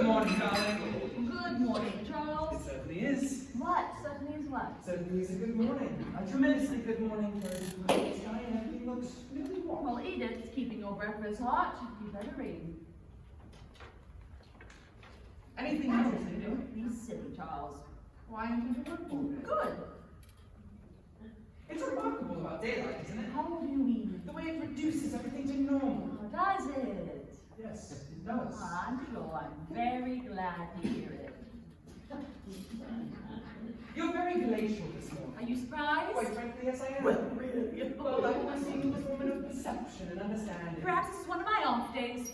Good morning, darling. Good morning, Charles. It certainly is. What? Certainly is what? Certainly is a good morning. A tremendously good morning for the sky, and everything looks really warm. Well, Edith's keeping your breakfast hot. You better read. Anything interesting? Don't be silly, Charles. Why am I work for it? Good. It's remarkable about daylight, isn't it? How do you mean? The way it reduces everything to normal. How does it? Yes, it does. I'm sure. I'm very glad to hear it. You're very glacial this morning. Are you surprised? Quite frankly, yes, I am. Well, really? Well, I've always seen you as a woman of perception and understanding. Perhaps this is one of my off days.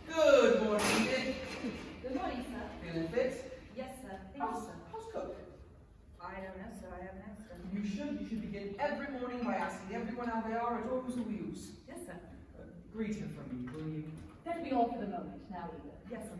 Good morning, Edith. Good morning, sir. Feeling fit? Yes, sir. Thank you, sir. How's cook? I don't know, sir. I haven't asked her. You should begin every morning by asking everyone how they are at O's Wheels. Yes, sir. Greet her for me, will you? That'll be all for the moment. Now, Edith. Yes, sir.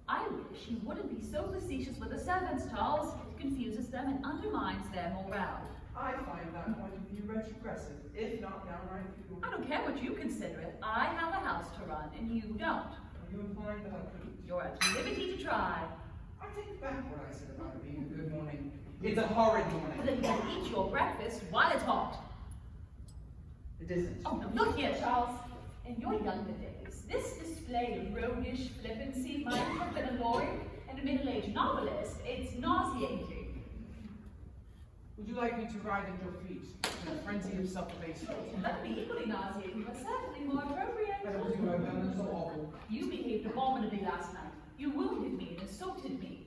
I wish you wouldn't be so facetious with the servants, Charles. It confuses them and undermines their morale. I find that point of view retrogressive, if not downright futile. I don't care what you consider it. I have a house to run, and you don't. Are you implying that I couldn't? You're at liberty to try. I take back what I said about it being a good morning. It's a horrid morning. But then you gotta eat your breakfast while it's hot. It isn't. Oh, no, look here, Charles. In your younger days, this display of roguish flippancy might have been alluring, and a middle-aged novelist, it's nauseating. Would you like me to ride at your feet in a frenzy of self-abasement? That would be equally nauseating, but certainly more appropriate. I presume I've done this so awful. You behaved abominably last night. You wounded me and insulted me.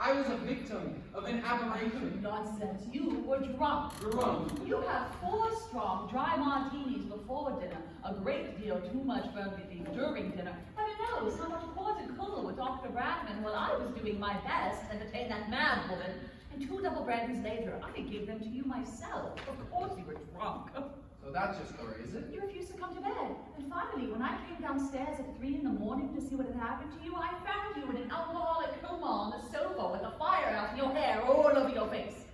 I was a victim of an aberration. Nonsense. You were drunk. Drunk. You had 4 strong, dry martinis before dinner, a great deal too much burgundy during dinner. Heaven knows how much port and cool with Dr. Bradman while I was doing my best to entertain that mad woman. And 2 double brandies later, I gave them to you myself. Of course you were drunk. So that's your story, is it? You refused to come to bed. And finally, when I came downstairs at 3 in the morning to see what had happened to you, I found you in an alcoholic coma on the sofa with a fire out and your hair all over your face.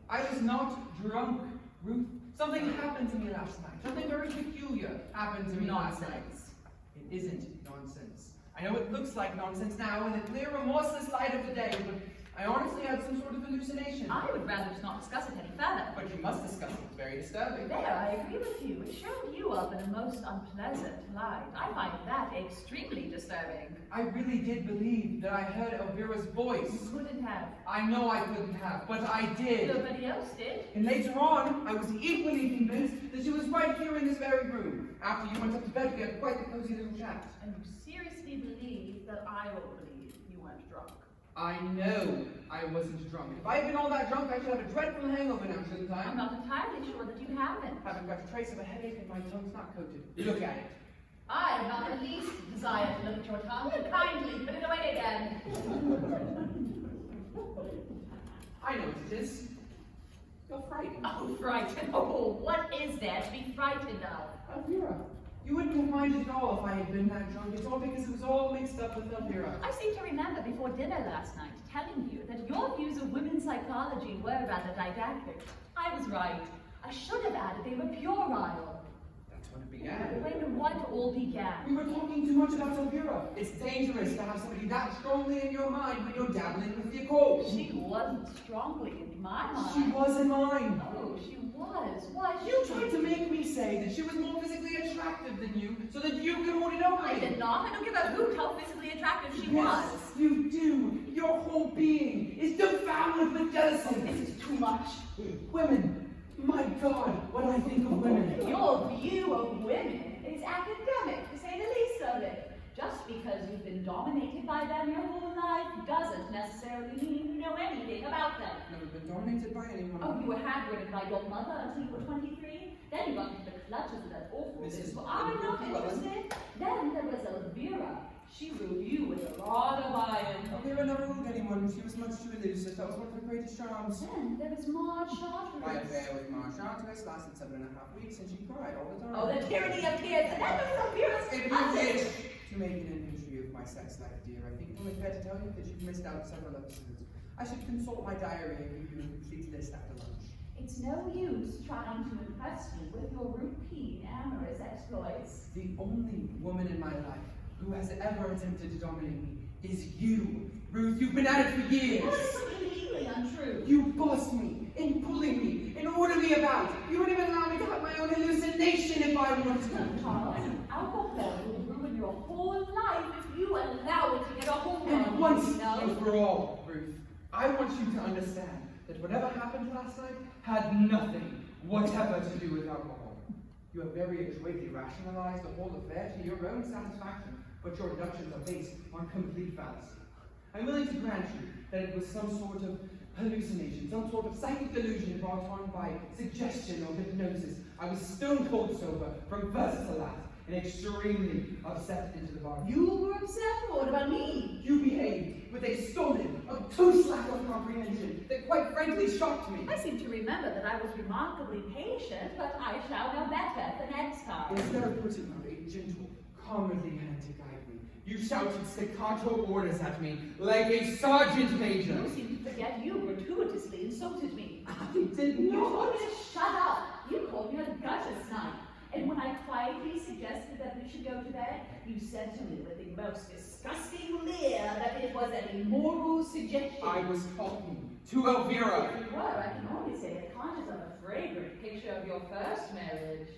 I was not drunk, Ruth. Something happened to me last night. Something very peculiar happened to me last night. Nonsense. It isn't nonsense. I know it looks like nonsense now in the clear, remorseless light of the day, but I honestly had some sort of hallucination. I would rather just not discuss it any further. But you must discuss it. It's very disturbing. There, I agree with you. It showed you up in a most unpleasant light. I find that extremely disturbing. I really did believe that I heard Elvira's voice. You couldn't have. I know I couldn't have, but I did. Nobody else did. And later on, I was equally convinced that she was right here in this very room. After you went up to bed, we had quite the cozy little chat. And you seriously believe that I will believe you weren't drunk? I know I wasn't drunk. If I had been all that drunk, I should have a dreadful hangover now, shouldn't I? I'm not entirely sure that you haven't. Haven't got a trace of a headache and my tongue's not coated. Look at it. I have not the least desire to look at your tongue. Kindly put it away again. I know what it is. You're frightened. Oh, frightened. Oh, what is there to be frightened of? Elvira, you wouldn't have minded at all if I had been that drunk. It's all because it was all mixed up with Elvira. I seem to remember before dinner last night telling you that your views of women's psychology were rather didactic. I was right. I should have added they were puerile. That's when it began. When what all began? We were talking too much about Elvira. It's dangerous to have somebody that strongly in your mind when you're dabbling with the occult. She wasn't strongly in my mind. She was in mine. Oh, she was. Why, You tried to make me say that she was more physically attractive than you so that you could hold it over I me. did not. I don't give a hoot how physically attractive she Yes, was. you do. Your whole being is devoured with jealousy. This is too much. Women, my God, what I think of women. Your view of women is academic, to say the least of it. Just because you've been dominated by them your whole life doesn't necessarily mean you know anything about them. Never been dominated by anyone. Oh, you were hand-written by your mother until you were 23? Then you got into the clutches of that awful Mrs. Well, I'm not interested. Then there was Elvira. She ruled you with a rod of iron. Elvira never ruled anyone. She was much too elusive. That was one of her greatest charms. Then there was Maud My Charteris. affair with Marge Charteris lasted 7.5 weeks and she cried all the time. Oh, the tyranny of tears. And then there was Elvira's If you cousin. wish to make an inventory of my sex life, dear, I think it's only fair to tell you that you've missed out several episodes. I should consult my diary and give you a complete list after lunch. It's no use trying to impress me with your routine amorous exploits. The only woman in my life who has ever attempted to dominate me is you. Ruth, you've been at it for years. That is completely untrue. You bossed me, in pulling me, in ordering me about. You wouldn't even allow me to have my own hallucination if I wanted to. Charles, alcohol will ruin your whole life if you allow it to get a hold on you. And once No. and for all, Ruth, I want you to understand that whatever happened last night had nothing whatever to do with alcohol. You have very adroitly rationalized the whole affair to your own satisfaction, but your deductions are based on complete fallacy. I'm willing to grant you that it was some sort of hallucination, some sort of psychic delusion brought on by suggestion or hypnosis. I was stone cold sober from first to last, and extremely upset into the bargain. You were upset? What about me? You behaved with a stolid, obtuse lack of comprehension that quite frankly shocked me. I seem to remember that I was remarkably patient, but I shall know better the next time. Instead of putting out a gentle, comely hand to guide me, you shouted staccato orders at me like a sergeant major. You seem to forget you gratuitously insulted me. I did You not. told me to shut up. You called me a gutter snipe. And when I quietly suggested that we should go to bed, you said to me with the most disgusting leer that it was an immoral suggestion. I was talking to Elvira. If you were, I can only say that conscious of a fragrant picture of your first marriage.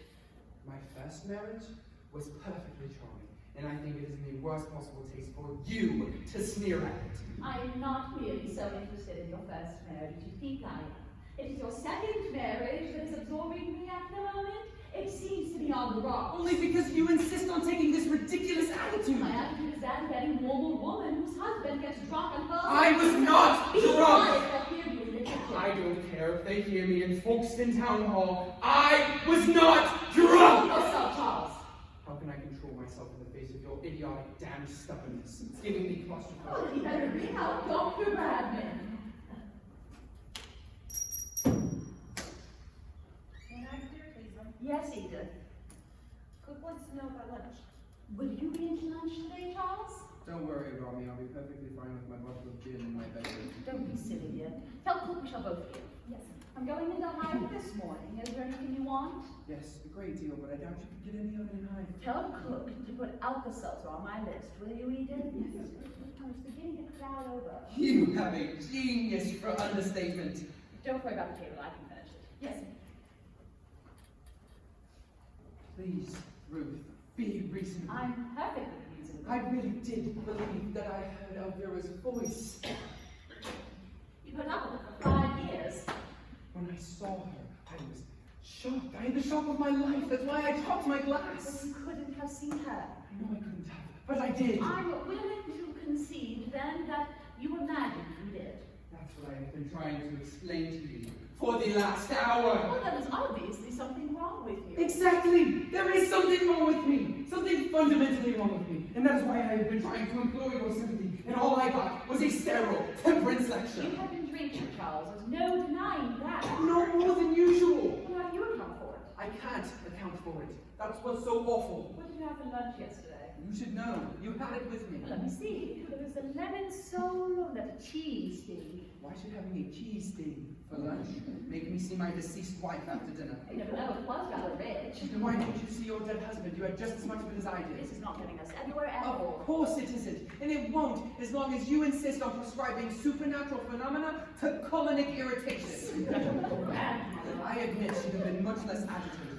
My first marriage was perfectly charming, and I think it is in the worst possible taste for you to sneer at it. I am not really so interested in your first marriage as you think I am. It is your second marriage that is absorbing me at the moment. It seems to be on the rocks. Only because you insist on taking this ridiculous attitude. My attitude is that of any normal woman whose husband gets drunk and her. I was not Be drunk. quiet, they'll hear you in the kitchen. I don't care if they hear me in Folkestone Town Hall. I was not Control drunk! yourself, Charles. How can I control myself in the face of your idiotic, damned stubbornness? It's giving me Oh, claustrophobia. you better bring out Dr. Bradman. Can I clear, please? Yes, Edith. Cook wants to know about lunch. Will you be into lunch today, Charles? Don't worry about me. I'll be perfectly fine with my bottle of gin in my bedroom. Don't be silly, dear. Tell Cook we shall both be. Yes. I'm going into Hyde this morning. Is there anything you want? Yes, a great deal, but I doubt you could get any of it in Hyde. Tell Cook to put Alka-Seltzer on my list, will you, Edith? Yes. I was beginning to crowd over. You have a genius for understatement. Don't worry about the table. I can finish it. Yes. Please, Ruth, be reasonable. I'm perfectly reasonable. I really did believe that I heard Elvira's voice. You put up with it for 5 years. When I saw her, I was shocked. I had the shock of my life. That's why I dropped my But glass. you couldn't have seen her. I know I couldn't have, but I did. I'm willing to concede then that you imagined you did. That's what I have been trying to explain to you for the last hour. Well, there is obviously something wrong with you. Exactly! There is something wrong with me! Something fundamentally wrong with me. And that is why I have been trying to implore your sympathy. And all I got was a sterile temperance lecture. You have been drinking, Charles. There's no denying that. No more than usual. Well, how do you account for it? I can't account for it. That's what's so awful. What did you have for lunch yesterday? You should know. You had it with me. Let me see. There was a lemon sole and a cheese thing. Why should having a cheese steak for lunch make me see my deceased wife after dinner? You never know, it was rather rich. Then why didn't you see your dead husband? You had just as much of it as I This did. is not getting us anywhere at Of all. course it isn't. And it won't, as long as you insist on prescribing supernatural phenomena to colonic irritation. I admit she'd have been much less agitated.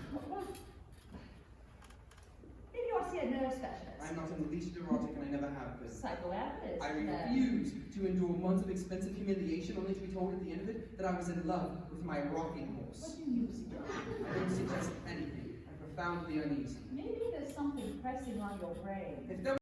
Maybe you ought to see a nerve specialist. I'm not in the least neurotic and I never have been. Psychoanalyst. I refuse to endure months of expensive humiliation only to be told at the end of it that I was in love with my rocking horse. What do you suggest? I don't suggest anything. I'm profoundly uneasy. Maybe there's something pressing on your brain. If there